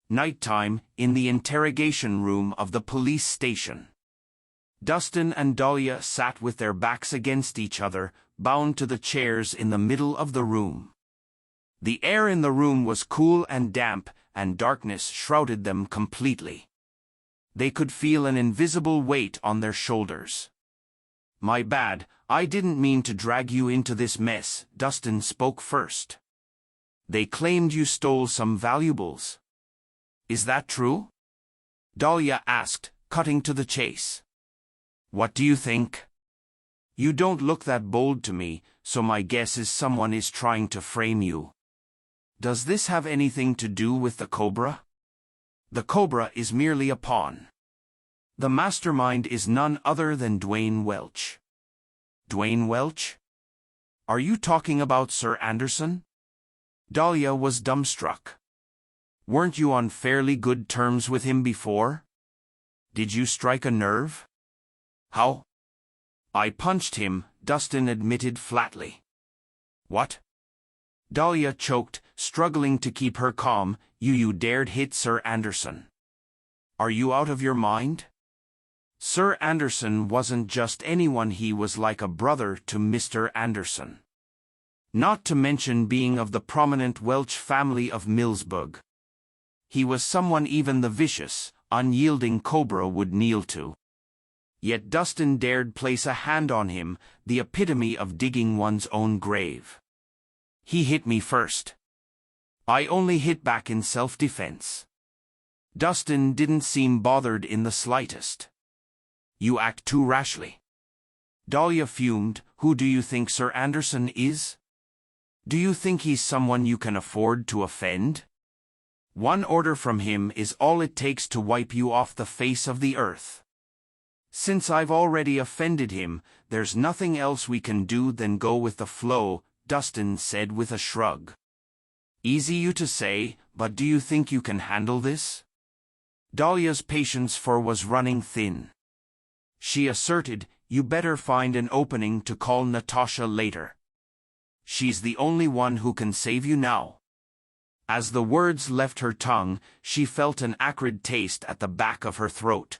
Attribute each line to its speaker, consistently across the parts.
Speaker 1: Nighttime, in the interrogation room of the police station. Dustin and Dahlia sat with their backs against each other, bound to the chairs in the middle of the room. The air in the room was cool and damp, and darkness shrouded them completely. They could feel an invisible weight on their shoulders. "My bad, I didn't mean to drag you into this mess," Dustin spoke first. "They claimed you stole some valuables. Is that true?" Dahlia asked, cutting to the chase. "What do you think?" "You don't look that bold to me, so my guess is someone is trying to frame you." "Does this have anything to do with the Cobra?" "The Cobra is merely a pawn. The mastermind is none other than Dwayne Welch." "Dwayne Welch? Are you talking about Sir Anderson?" Dahlia was dumbstruck. "Weren't you on fairly good terms with him before? Did you strike a nerve?" "How?" "I punched him," Dustin admitted flatly. "What?" Dahlia choked, struggling to keep her calm. You dared hit Sir Anderson. Are you out of your mind?" Sir Anderson wasn't just anyone, he was like a brother to Mr. Anderson. Not to mention being of the prominent Welch family of Millsburg. He was someone even the vicious, unyielding Cobra would kneel to. Yet Dustin dared place a hand on him, the epitome of digging one's own grave. "He hit me first. I only hit back in self-defense." Dustin didn't seem bothered in the slightest. "You act too rashly." Dahlia fumed. "Who do you think Sir Anderson is? Do you think he's someone you can afford to offend? One order from him is all it takes to wipe you off the face of the earth. Since I've already offended him, there's nothing else we can do than go with the flow," Dustin said with a shrug. "Easy you to say, but do you think you can handle this?" Dahlia's patience was running thin. She asserted, "You better find an opening to call Natasha later. She's the only one who can save you now." As the words left her tongue, she felt an acrid taste at the back of her throat.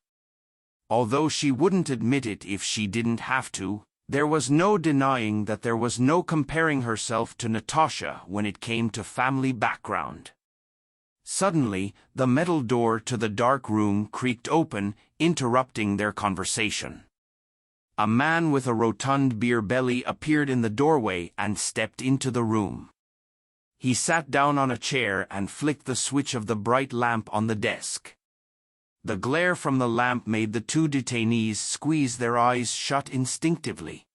Speaker 1: Although she wouldn't admit it if she didn't have to, there was no denying that there was no comparing herself to Natasha when it came to family background. Suddenly, the metal door to the dark room creaked open, interrupting their conversation. A man with a rotund beer belly appeared in the doorway and stepped into the room. He sat down on a chair and flicked the switch of the bright lamp on the desk. The glare from the lamp made the two detainees squeeze their eyes shut instinctively.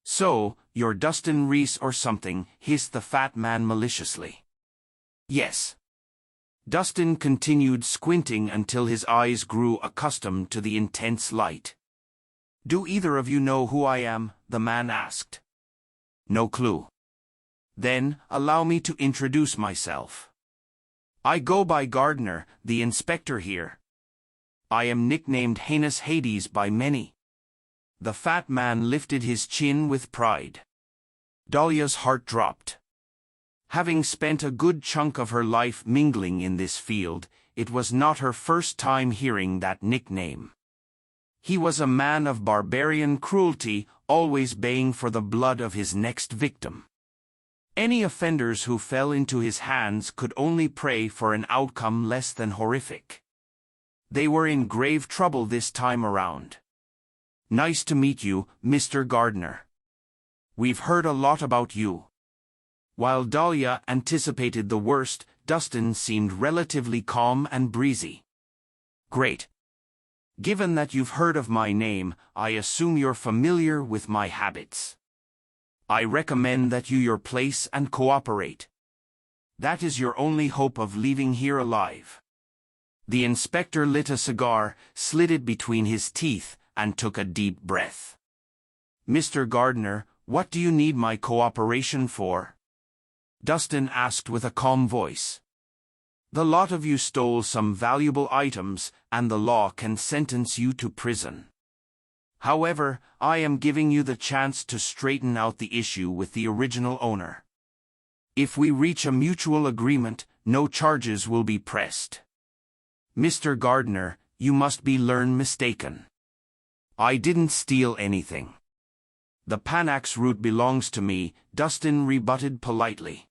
Speaker 1: "So, you're Dustin Rhys or something," hissed the fat man maliciously. "Yes." Dustin continued squinting until his eyes grew accustomed to the intense light. "Do either of you know who I am?" the man asked. "No clue." "Then, allow me to introduce myself. I go by Gardner, the inspector here. I am nicknamed Heinous Hades by many." The fat man lifted his chin with pride. Dahlia's heart dropped. Having spent a good chunk of her life mingling in this field, it was not her first time hearing that nickname. He was a man of barbarian cruelty, always baying for the blood of his next victim. Any offenders who fell into his hands could only pray for an outcome less than horrific. They were in grave trouble this time around. "Nice to meet you, Mr. Gardner. We've heard a lot about you." While Dahlia anticipated the worst, Dustin seemed relatively calm and breezy. "Great. Given that you've heard of my name, I assume you're familiar with my habits. I recommend that you your place and cooperate. That is your only hope of leaving here alive." The inspector lit a cigar, slid it between his teeth, and took a deep breath. "Mr. Gardner, what do you need my cooperation for?" Dustin asked with a calm voice. "The lot of you stole some valuable items, and the law can sentence you to prison. However, I am giving you the chance to straighten out the issue with the original owner. If we reach a mutual agreement, no charges will be pressed." Mr. Gardner, you must be mistaken. I didn't steal anything. The Panax route belongs to me, Dustin rebutted politely.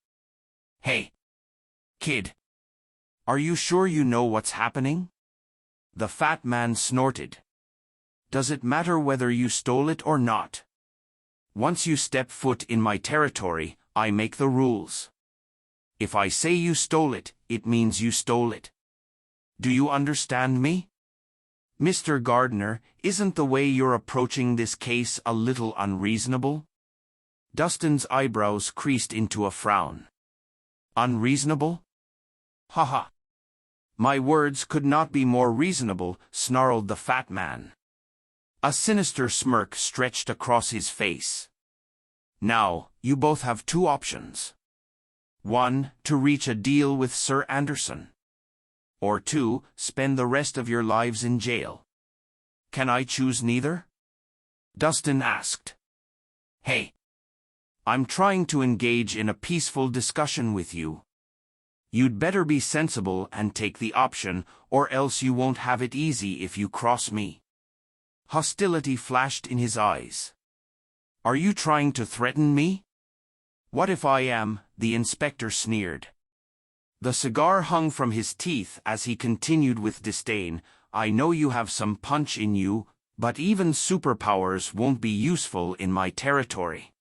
Speaker 1: Hey, kid. Are you sure you know what's happening? The fat man snorted. Does it matter whether you stole it or not? Once you step foot in my territory, I make the rules. If I say you stole it, it means you stole it. Do you understand me? Mr. Gardner, isn't the way you're approaching this case a little unreasonable? Dustin's eyebrows creased into a frown. Unreasonable? Ha. My words could not be more reasonable, snarled the fat man. A sinister smirk stretched across his face. Now, you both have two options. 1, to reach a deal with Sir Anderson. Or 2, spend the rest of your lives in jail. Can I choose neither? Dustin asked. Hey. I'm trying to engage in a peaceful discussion with you. You'd better be sensible and take the option, or else you won't have it easy if you cross me. Hostility flashed in his eyes. Are you trying to threaten me? What if I am? The inspector sneered. The cigar hung from his teeth as he continued with disdain. I know you have some punch in you, but even superpowers won't be useful in my territory.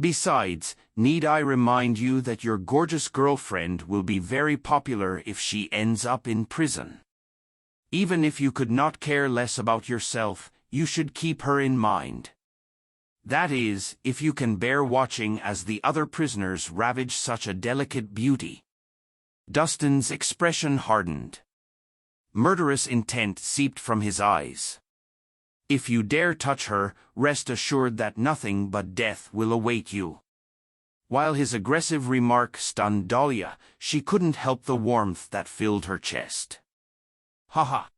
Speaker 1: Besides, need I remind you that your gorgeous girlfriend will be very popular if she ends up in prison? Even if you could not care less about yourself, you should keep her in mind. That is, if you can bear watching as the other prisoners ravage such a delicate beauty. Dustin's expression hardened. Murderous intent seeped from his eyes. If you dare touch her, rest assured that nothing but death will await you. While his aggressive remark stunned Dahlia, she couldn't help the warmth that filled her chest. Ha.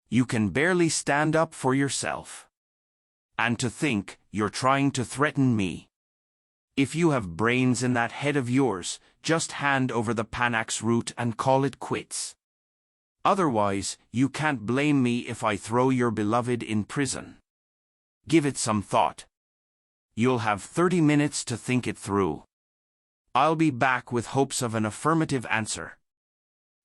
Speaker 1: You can barely stand up for yourself. And to think, you're trying to threaten me. If you have brains in that head of yours, just hand over the Panax route and call it quits. Otherwise, you can't blame me if I throw your beloved in prison. Give it some thought. You'll have 30 minutes to think it through. I'll be back with hopes of an affirmative answer.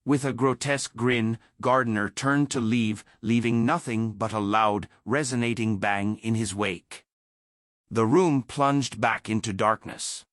Speaker 1: With a grotesque grin, Gardner turned to leave, leaving nothing but a loud, resonating bang in his wake. The room plunged back into darkness.